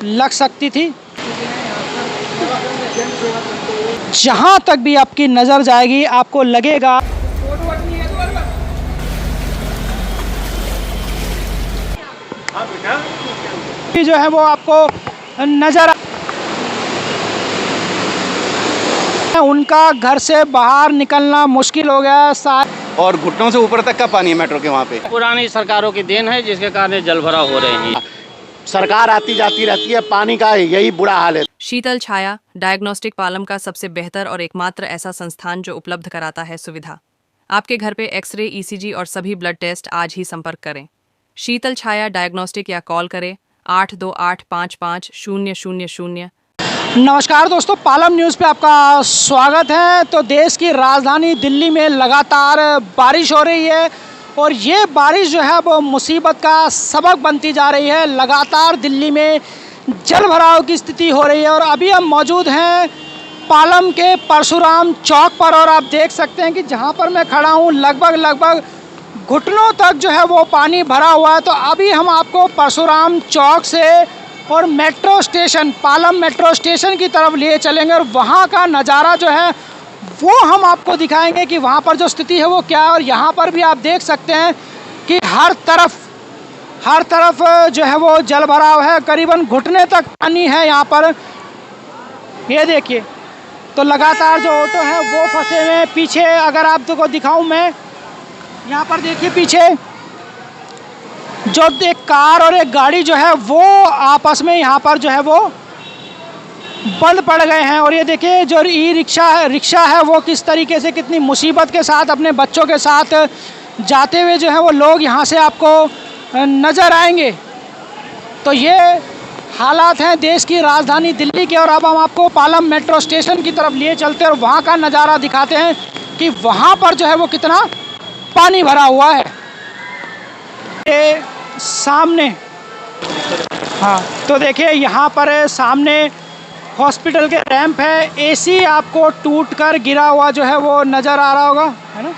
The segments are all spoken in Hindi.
लग सकती थी। जहाँ तक भी आपकी नज़र जाएगी आपको लगेगा कि जो है वो आपको नज़र उनका घर से बाहर निकलना मुश्किल हो गया और घुटनों से ऊपर तक का पानी है मेट्रो के वहाँ पे। पुरानी सरकारों की देन है जिसके कारण जल भराव हो रहे हैं। सरकार आती जाती रहती है, पानी का यही बुरा हाल है। शीतल छाया डायग्नोस्टिक पालम का सबसे बेहतर और एकमात्र ऐसा संस्थान जो उपलब्ध कराता है सुविधा। आपके घर पे एक्सरे, ईसीजी और सभी ब्लड टेस्ट आज ही संपर्क करें। शीतल छाया डायग्नोस्टिक या कॉल करें 82855000। नमस्कार दोस्तों, पालम न्यूज़ पे आपका स्वागत है। तो देश की राजधानी दिल्ली में लगातार बारिश हो रही है और ये बारिश जो है वो मुसीबत का सबक बनती जा रही है। लगातार दिल्ली में जल भराव की स्थिति हो रही है और अभी हम मौजूद हैं पालम के परशुराम चौक पर और आप देख सकते हैं कि जहाँ पर मैं खड़ा हूँ लगभग घुटनों तक जो है वो पानी भरा हुआ है। तो अभी हम आपको परशुराम चौक से और metro station, Palam metro station की तरफ लिए चलेंगे और वहाँ का नज़ारा जो है वो हम आपको दिखाएंगे कि वहाँ पर जो स्थिति है वो क्या है। और यहाँ पर भी आप देख सकते हैं कि हर तरफ जो है वो जल भराव है, करीबन घुटने तक पानी है यहाँ पर। ये देखिए, तो लगातार जो ऑटो है वो फंसे हुए हैं। पीछे अगर आपको दिखाऊं मैं, यहाँ पर देखिए पीछे जो एक कार और एक गाड़ी जो है वो आपस में यहाँ पर जो है वो बंद पड़ गए हैं। और ये देखिए जो रिक्शा है वो किस तरीके से, कितनी मुसीबत के साथ अपने बच्चों के साथ जाते हुए जो है वो लोग यहाँ से आपको नज़र आएंगे। तो ये हालात हैं देश की राजधानी दिल्ली के। और अब हम आपको पालम मेट्रो स्टेशन की तरफ लिए चलते हैं और वहाँ का नज़ारा दिखाते हैं कि वहाँ पर जो है वो कितना पानी भरा हुआ है। ये सामने, हाँ तो देखिए यहाँ पर सामने हॉस्पिटल के रैंप है। एसी आपको टूटकर गिरा हुआ जो है वो नज़र आ रहा होगा, है ना।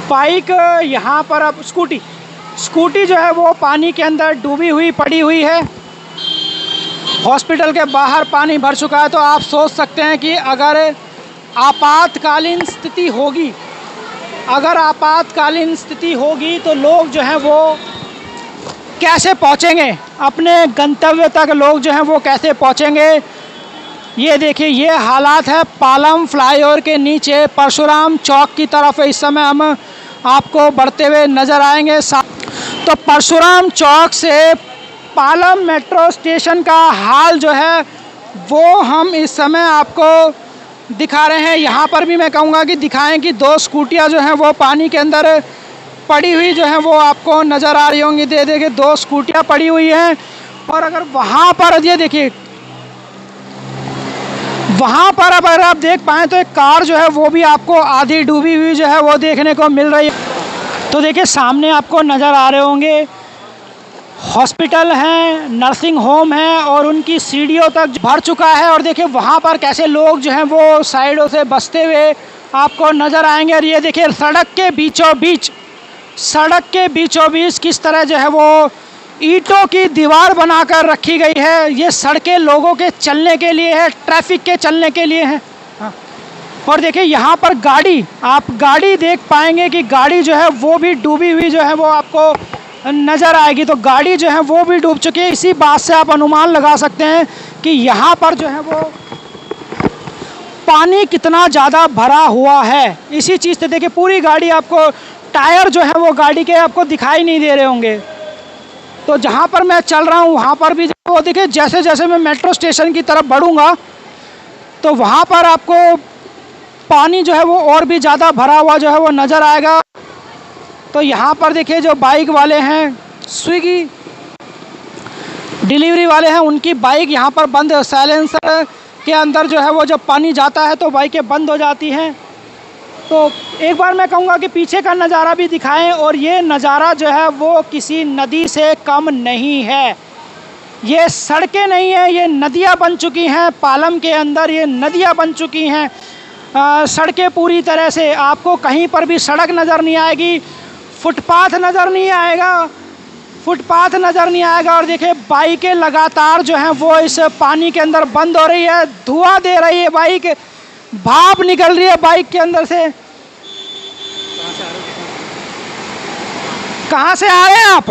बाइक यहाँ पर, अब स्कूटी जो है वो पानी के अंदर डूबी हुई पड़ी हुई है। हॉस्पिटल के बाहर पानी भर चुका है। तो आप सोच सकते हैं कि अगर आपातकालीन स्थिति होगी तो लोग जो हैं वो कैसे पहुंचेंगे अपने गंतव्य तक, लोग जो हैं वो कैसे पहुंचेंगे। ये देखिए ये हालात है पालम फ्लाईओवर के नीचे परशुराम चौक की तरफ। इस समय हम आपको बढ़ते हुए नज़र आएंगे। तो परशुराम चौक से पालम मेट्रो स्टेशन का हाल जो है वो हम इस समय आपको दिखा रहे हैं। यहाँ पर भी मैं कहूँगा कि दिखाएं कि दो स्कूटियाँ जो हैं वो पानी के अंदर पड़ी हुई जो हैं वो आपको नज़र आ रही होंगी। देखिए दो स्कूटियाँ पड़ी हुई हैं। और अगर वहाँ पर ये देखिए, वहाँ पर अगर आप देख पाएँ तो एक कार जो है वो भी आपको आधी डूबी हुई जो है वो देखने को मिल रही है। तो देखिए सामने आपको नज़र आ रहे होंगे हॉस्पिटल हैं, नर्सिंग होम है और उनकी सीढ़ियों तक भर चुका है। और देखिए वहाँ पर कैसे लोग जो हैं वो साइडों से बसते हुए आपको नज़र आएंगे। और ये देखिए सड़क के बीचों बीच किस तरह जो है वो ईंटों की दीवार बनाकर रखी गई है। ये सड़कें लोगों के चलने के लिए है, ट्रैफिक के चलने के लिए है। और देखिए यहाँ पर आप गाड़ी देख पाएंगे कि गाड़ी जो है वो भी डूबी हुई जो है वो आपको नज़र आएगी। तो गाड़ी जो है वो भी डूब चुकी है। इसी बात से आप अनुमान लगा सकते हैं कि यहाँ पर जो है वो पानी कितना ज़्यादा भरा हुआ है। इसी चीज़ से देखिए पूरी गाड़ी, आपको टायर जो है वो गाड़ी के आपको दिखाई नहीं दे रहे होंगे। तो जहाँ पर मैं चल रहा हूँ वहाँ पर भी वो देखिए, जैसे जैसे मैं मेट्रो स्टेशन की तरफ बढ़ूँगा तो वहाँ पर आपको पानी जो है वो और भी ज़्यादा भरा हुआ जो है वो नज़र आएगा। तो यहाँ पर देखिए जो बाइक वाले हैं, स्विगी डिलीवरी वाले हैं, उनकी बाइक यहाँ पर बंद, साइलेंसर के अंदर जो है वो जब पानी जाता है तो बाइकें बंद हो जाती हैं। तो एक बार मैं कहूँगा कि पीछे का नज़ारा भी दिखाएं। और ये नज़ारा जो है वो किसी नदी से कम नहीं है। ये सड़कें नहीं हैं, ये नदियाँ बन चुकी हैं। पालम के अंदर ये नदियाँ बन चुकी हैं। सड़कें पूरी तरह से, आपको कहीं पर भी सड़क नज़र नहीं आएगी, फुटपाथ नज़र नहीं आएगा। फुटपाथ नज़र नहीं आएगा। और देखिए बाइकें लगातार जो हैं वो इस पानी के अंदर बंद हो रही है, धुआं दे रही है बाइक, भाप निकल रही है बाइक के अंदर से। कहाँ से आ रहे हैं आप?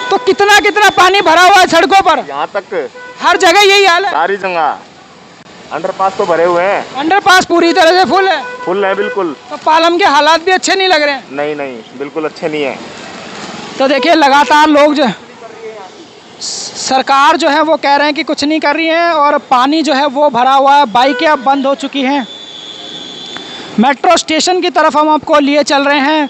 तो कितना कितना पानी भरा हुआ है सड़कों पर, यहाँ तक हर जगह यही हाल है। सारी जगह अंडरपास तो भरे हुए हैं, अंडरपास पूरी तरह से फुल है। फुल है बिल्कुल। तो पालम के हालात भी अच्छे नहीं लग रहे हैं। नहीं नहीं बिल्कुल अच्छे नहीं है। तो देखिए लगातार लोग जो सरकार जो है वो कह रहे हैं कि कुछ नहीं कर रही है, और पानी जो है वो भरा हुआ है, बाइकें अब बंद हो चुकी हैं। मेट्रो स्टेशन की तरफ हम आपको लिए चल रहे हैं।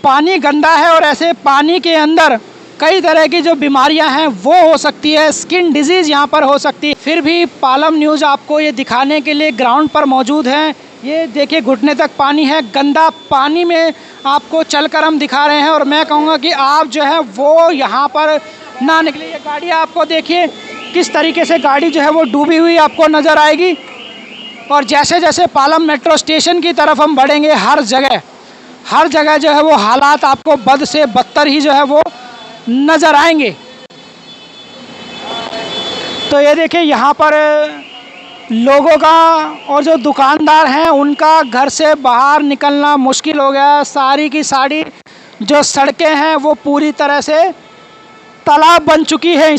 पानी गंदा है और ऐसे पानी के अंदर कई तरह की जो बीमारियां हैं वो हो सकती है, स्किन डिजीज़ यहाँ पर हो सकती है। फिर भी पालम न्यूज़ आपको ये दिखाने के लिए ग्राउंड पर मौजूद है। ये देखिए घुटने तक पानी है, गंदा पानी में आपको चलकर हम दिखा रहे हैं। और मैं कहूँगा कि आप जो है वो यहाँ पर ना निकले। ये गाड़ी आपको देखिए किस तरीके से गाड़ी जो है वो डूबी हुई आपको नज़र आएगी। और जैसे जैसे पालम मेट्रो स्टेशन की तरफ हम बढ़ेंगे, हर जगह जो है वो हालात आपको बद से बदतर ही जो है वो नज़र आएंगे। तो ये देखिए यहाँ पर लोगों का और जो दुकानदार हैं उनका घर से बाहर निकलना मुश्किल हो गया। सारी की सारी जो सड़कें हैं वो पूरी तरह से तालाब बन चुकी है।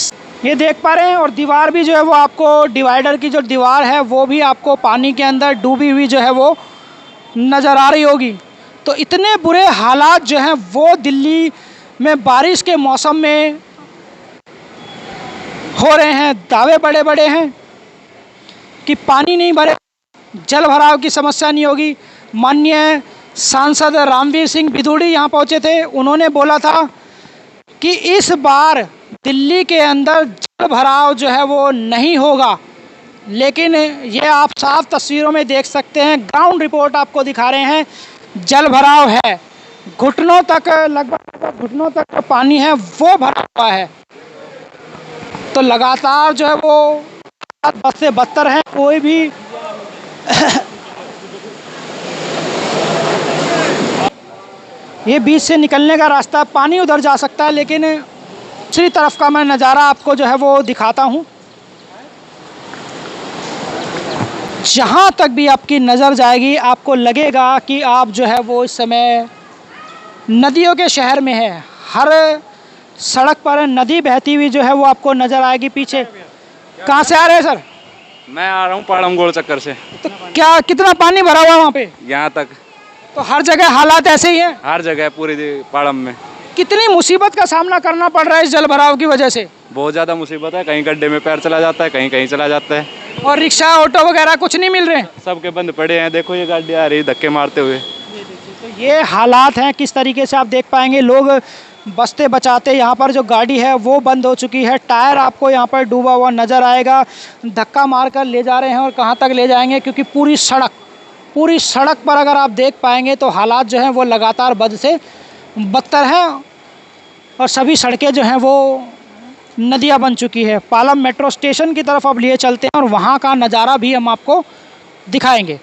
ये देख पा रहे हैं। और दीवार भी जो है वो आपको, डिवाइडर की जो दीवार है वो भी आपको पानी के अंदर डूबी हुई जो है वो नज़र आ रही होगी। तो इतने बुरे हालात जो हैं वो दिल्ली में बारिश के मौसम में हो रहे हैं। दावे बड़े बड़े हैं कि पानी नहीं भरे, जल भराव की समस्या नहीं होगी। माननीय सांसद रामवीर सिंह बिधूड़ी यहाँ पहुँचे थे, उन्होंने बोला था कि इस बार दिल्ली के अंदर जल भराव जो है वो नहीं होगा। लेकिन ये आप साफ तस्वीरों में देख सकते हैं, ग्राउंड रिपोर्ट आपको दिखा रहे हैं, जल भराव है। घुटनों तक, लगभग घुटनों तक का पानी है वो भरा हुआ है। तो लगातार जो है वो बद से बदतर है। कोई भी ये बीच से निकलने का रास्ता, पानी उधर जा सकता है, लेकिन दूसरी तरफ का मैं नज़ारा आपको जो है वो दिखाता हूँ। जहाँ तक भी आपकी नज़र जाएगी आपको लगेगा कि आप जो है वो इस समय नदियों के शहर में है। हर सड़क पर नदी बहती हुई जो है वो आपको नज़र आएगी पीछे। कहाँ से आ रहे हैं सर? मैं आ रहा हूँ पाड़म गोल चक्कर से। तो क्या कितना पानी भरा हुआ है वहाँ पे? यहाँ तक तो हर जगह हालात ऐसे ही हैं? हर जगह पूरी पाड़म में। कितनी मुसीबत का सामना करना पड़ रहा है इस जल भराव की वजह से? बहुत ज़्यादा मुसीबत है। कहीं गड्ढे में पैर चला जाता है, कहीं कहीं चला जाता है। और रिक्शा ऑटो वगैरह कुछ नहीं मिल रहे हैं? सबके बंद पड़े हैं। देखो ये गाड़ी आ रही धक्के मारते हुए। तो ये हालात हैं, किस तरीके से आप देख पाएंगे। लोग बचते बचाते यहाँ पर जो गाड़ी है वो बंद हो चुकी है। टायर आपको यहाँ पर डूबा हुआ नज़र आएगा। धक्का मारकर ले जा रहे हैं, और कहाँ तक ले जाएंगे, क्योंकि पूरी सड़क पर अगर आप देख पाएंगे तो हालात जो हैं वो लगातार बद से बदतर हैं। और सभी सड़कें जो हैं वो नदियाँ बन चुकी है। पालम मेट्रो स्टेशन की तरफ अब लिए चलते हैं और वहाँ का नज़ारा भी हम आपको दिखाएंगे।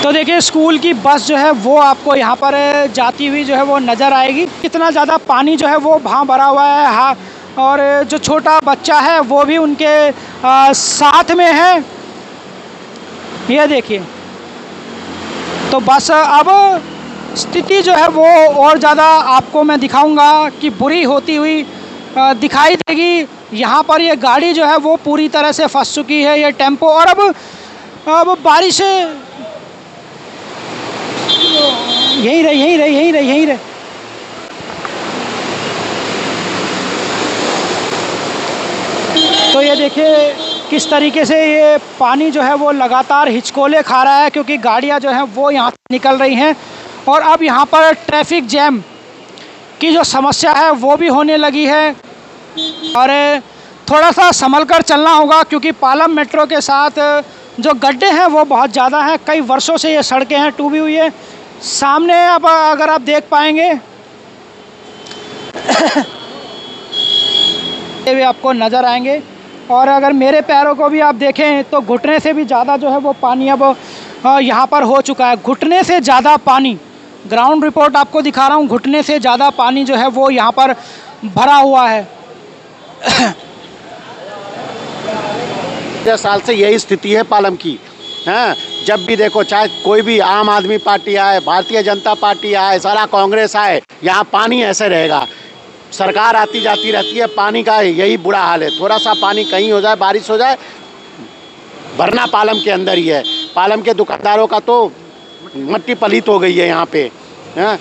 तो देखिए स्कूल की बस जो है वो आपको यहाँ पर जाती हुई जो है वो नज़र आएगी। कितना ज़्यादा पानी जो है वो वहाँ भरा हुआ है। हाँ, और जो छोटा बच्चा है वो भी उनके साथ में है। ये देखिए, तो बस अब स्थिति जो है वो और ज़्यादा आपको मैं दिखाऊंगा कि बुरी होती हुई दिखाई देगी। यहाँ पर ये गाड़ी जो है वो पूरी तरह से फंस चुकी है, ये टेम्पो। और अब बारिश यहीं रहे। तो ये देखिए किस तरीके से ये पानी जो है वो लगातार हिचकोले खा रहा है, क्योंकि गाड़ियाँ जो हैं वो यहाँ से निकल रही हैं। और अब यहाँ पर ट्रैफिक जैम की जो समस्या है वो भी होने लगी है। और थोड़ा सा संभल कर चलना होगा, क्योंकि पालम मेट्रो के साथ जो गड्ढे हैं वो बहुत ज़्यादा हैं। कई वर्षों से ये सड़कें हैं टूबी हुई है। सामने अब अगर आप देख पाएंगे ये भी आपको नज़र आएंगे। और अगर मेरे पैरों को भी आप देखें तो घुटने से भी ज़्यादा जो है वो पानी अब यहाँ पर हो चुका है। घुटने से ज़्यादा पानी, ग्राउंड रिपोर्ट आपको दिखा रहा हूँ, घुटने से ज़्यादा पानी जो है वो यहाँ पर भरा हुआ है। 10 साल से यही स्थिति है पालम की। हाँ, जब भी देखो, चाहे कोई भी आम आदमी पार्टी आए, भारतीय जनता पार्टी आए, सारा कांग्रेस आए, यहाँ पानी ऐसे रहेगा। सरकार आती जाती रहती है, पानी का यही बुरा हाल है। थोड़ा सा पानी कहीं हो जाए, बारिश हो जाए, भरना पालम के अंदर ही है। पालम के दुकानदारों का तो मट्टी पलीत हो गई है यहाँ पे। हाँ,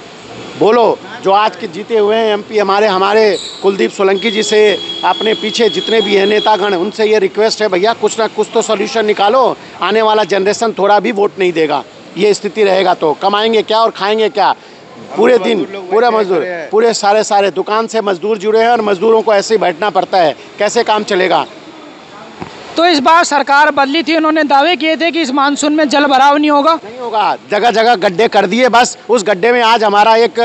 बोलो, जो आज के जीते हुए हैं एमपी हमारे कुलदीप सोलंकी जी से, अपने पीछे जितने भी हैं नेतागण, उनसे ये रिक्वेस्ट है, भैया कुछ ना कुछ तो सॉल्यूशन निकालो। आने वाला जनरेशन थोड़ा भी वोट नहीं देगा। ये स्थिति रहेगा तो कमाएंगे क्या और खाएंगे क्या? पूरे दिन पूरे मजदूर, पूरे सारे दुकान से मजदूर जुड़े हैं और मजदूरों को ऐसे ही बैठना पड़ता है। कैसे काम चलेगा? तो इस बार सरकार बदली थी, उन्होंने दावे किए थे कि इस मानसून में जल भराव नहीं होगा। नहीं होगा, जगह जगह गड्ढे कर दिए। बस उस गड्ढे में आज हमारा एक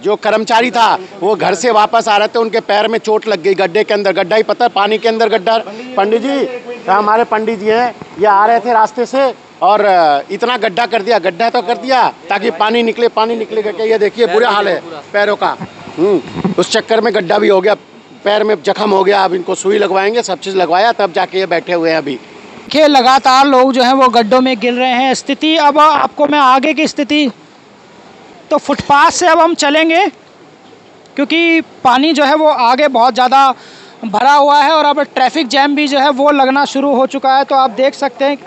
जो कर्मचारी था, वो घर से वापस आ रहे थे, उनके पैर में चोट लग गई। गड्ढे के अंदर गड्ढा ही, पता, पानी के अंदर गड्ढा। पंडित जी, हमारे पंडित जी हैं, ये आ रहे थे रास्ते से और इतना गड्ढा कर दिया। गड्ढा तो कर दिया ताकि पानी निकले करके। ये देखिए बुरा हाल है पैरों का। उस चक्कर में गड्ढा भी हो गया, पैर में जख्म हो गया। अब इनको सुई लगवाएंगे, सब चीज़ लगवाया, तब जाके ये बैठे हुए हैं अभी। देखिए लगातार लोग जो हैं वो गड्ढों में गिर रहे हैं। स्थिति, अब आपको मैं आगे की स्थिति, तो फुटपाथ से अब हम चलेंगे क्योंकि पानी जो है वो आगे बहुत ज़्यादा भरा हुआ है और अब ट्रैफिक जैम भी जो है वो लगना शुरू हो चुका है। तो आप देख सकते हैं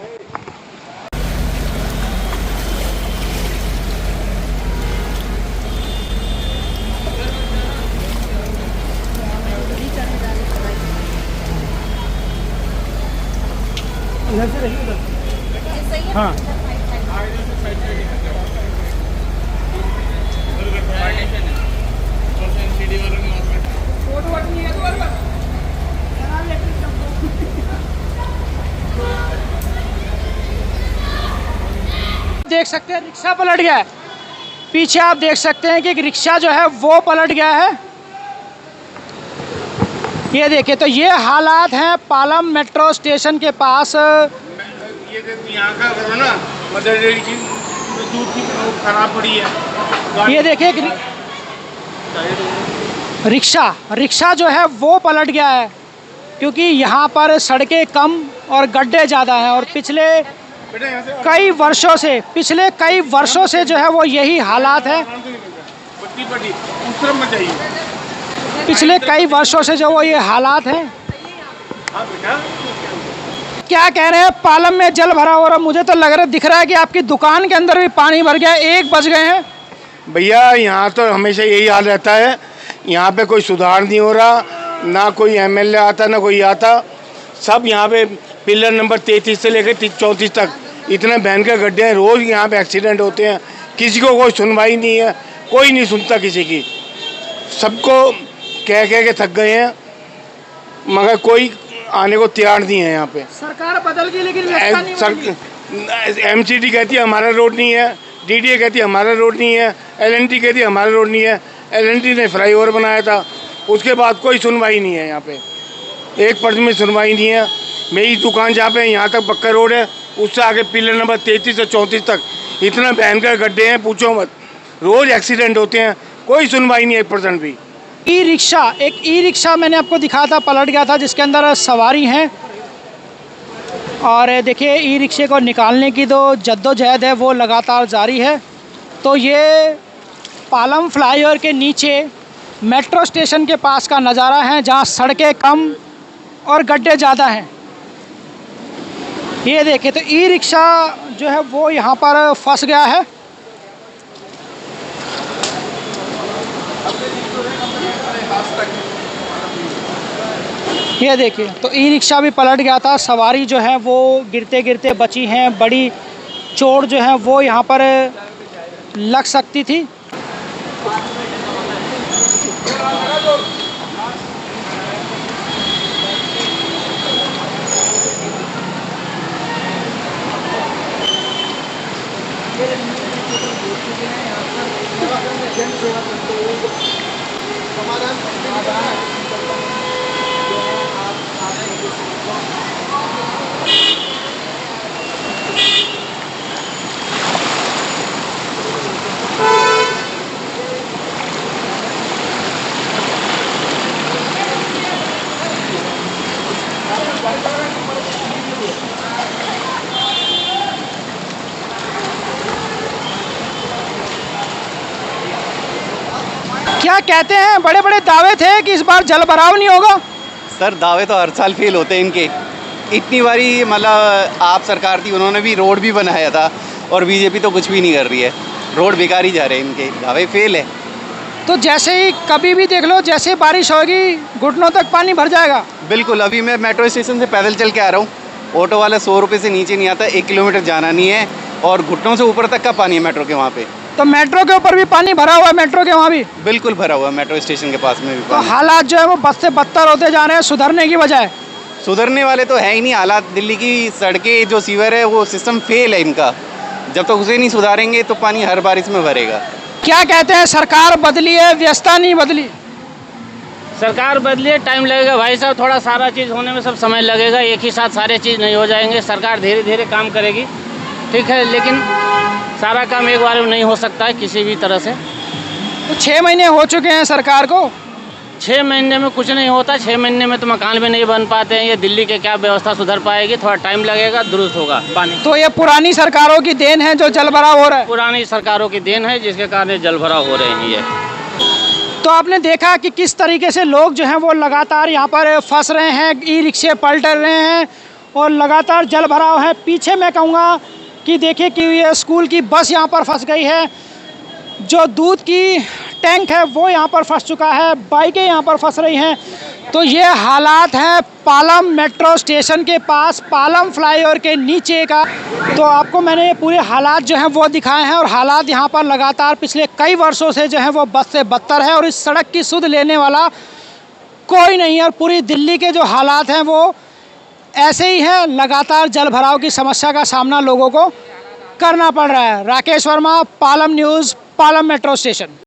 हाँ, देख सकते हैं रिक्शा पलट गया है। पीछे आप देख सकते हैं कि एक रिक्शा जो है वो पलट गया है। ये देखिए, तो ये हालात हैं पालम मेट्रो स्टेशन के पास। ये यहाँ का करो ना, मदर डेयरी की दूध की खराब पड़ी है। ये देखिए रिक्शा जो है वो पलट गया है क्योंकि यहाँ पर सड़कें कम और गड्ढे ज़्यादा हैं और पिछले कई वर्षों से जो है वो यही हालात है। पिछले कई वर्षों से जो वो ये हालात हैं। क्या कह रहे हैं, पालम में जल भरा हो रहा? मुझे तो लग रहा है, दिख रहा है कि आपकी दुकान के अंदर भी पानी भर गया। 1 बज गए हैं। भैया यहाँ तो हमेशा यही हाल रहता है। यहाँ पे कोई सुधार नहीं हो रहा, ना कोई एमएलए आता ना कोई आता। सब यहाँ पे पिलर नंबर 33 से लेकर 34 तक इतने भयंकर गड्ढे हैं। रोज़ यहाँ पे एक्सीडेंट होते हैं, किसी को कोई सुनवाई नहीं है, कोई नहीं सुनता किसी की। सबको कह के थक गए हैं, मगर कोई आने को तैयार नहीं है यहाँ पे। सरकार बदल गई लेकिन एमसीडी कहती है हमारा रोड नहीं है, डीडीए कहती है हमारा रोड नहीं है, एलएनटी कहती है हमारा रोड नहीं है। एलएनटी ने फ्लाईओवर बनाया था, उसके बाद कोई सुनवाई नहीं है यहाँ पे। 1% में सुनवाई नहीं है। मेरी दुकान जहाँ पे यहाँ तक पक्का रोड है, उससे आगे पिलर नंबर 33 से 34 तक इतना भयंकर गड्ढे हैं, पूछो मत। रोज़ एक्सीडेंट होते हैं, कोई सुनवाई नहीं है 1% भी। एक ई रिक्शा मैंने आपको दिखाया था, पलट गया था, जिसके अंदर सवारी हैं। और देखिए ई रिक्शे को निकालने की जो जद्दोजहद है वो लगातार जारी है। तो ये पालम फ्लाईओवर के नीचे मेट्रो स्टेशन के पास का नज़ारा है जहाँ सड़कें कम और गड्ढे ज़्यादा हैं। ये देखिए, तो ई रिक्शा जो है वो यहाँ पर फंस गया है। ये देखिए, तो ई रिक्शा भी पलट गया था। सवारी जो है वो गिरते गिरते बची हैं। बड़ी चोट जो है वो यहाँ पर लग सकती थी। क्या कहते हैं, बड़े बड़े दावे थे कि इस बार जल भराव नहीं होगा। सर दावे तो हर साल फेल होते हैं इनके। इतनी बारी मतलब आप सरकार थी, उन्होंने भी रोड भी बनाया था और बीजेपी तो कुछ भी नहीं कर रही है। रोड बेकार ही जा रहे हैं, इनके दावे फेल है। तो जैसे ही कभी भी देख लो, जैसे बारिश होगी घुटनों तक पानी भर जाएगा। बिल्कुल, अभी मैं मेट्रो स्टेशन से पैदल चल के आ रहा हूँ। ऑटो वाला 100 रुपये से नीचे नहीं आता, 1 किलोमीटर जाना नहीं है और घुटनों से ऊपर तक का पानी है मेट्रो के वहाँ पे। तो मेट्रो के ऊपर भी पानी भरा हुआ है, मेट्रो के वहाँ भी बिल्कुल भरा हुआ है, मेट्रो स्टेशन के पास में भी तो पानी। हालात जो है वो बद से बदतर होते जा रहे हैं, सुधरने की बजाय। सुधरने वाले तो है ही नहीं हालात। दिल्ली की सड़कें जो सीवर है वो सिस्टम फेल है इनका। जब तक उसे नहीं सुधारेंगे तो पानी हर बारिश में भरेगा। क्या कहते हैं, सरकार बदली है, व्यवस्था नहीं बदली। सरकार बदलिए, टाइम लगेगा भाई साहब, थोड़ा सारा चीज़ होने में सब समय लगेगा, एक ही साथ सारे चीज़ नहीं हो जाएंगे। सरकार धीरे धीरे काम करेगी, ठीक है, लेकिन सारा काम एक बार में नहीं हो सकता है किसी भी तरह से। तो 6 महीने हो चुके हैं सरकार को। 6 महीने में कुछ नहीं होता, 6 महीने में तो मकान भी नहीं बन पाते हैं। ये दिल्ली के क्या व्यवस्था सुधर पाएगी, थोड़ा टाइम लगेगा, दुरुस्त होगा पानी। तो ये पुरानी सरकारों की देन है जो जल भराव हो रहा है। पुरानी सरकारों की देन है जिसके कारण जल भराव हो रहे हैं ये। तो आपने देखा कि किस तरीके से लोग जो हैं वो लगातार यहाँ पर फंस रहे हैं, ई रिक्शे पलट रहे हैं और लगातार जल भराव है। पीछे मैं कहूँगा कि देखिए कि ये स्कूल की बस यहाँ पर फंस गई है, जो दूध की टैंक है वो यहाँ पर फंस चुका है, बाइकें यहाँ पर फंस रही हैं। तो ये हालात हैं पालम मेट्रो स्टेशन के पास, पालम फ्लाईओवर के नीचे का। तो आपको मैंने ये पूरे हालात जो हैं वो दिखाए हैं और हालात यहाँ पर लगातार पिछले कई वर्षों से जो है वो बद से बदतर है और इस सड़क की सुध लेने वाला कोई नहीं है। और पूरी दिल्ली के जो हालात हैं वो ऐसे ही हैं, लगातार जल भराव की समस्या का सामना लोगों को करना पड़ रहा है। Rakesh Verma, Palam news, Palam metro station.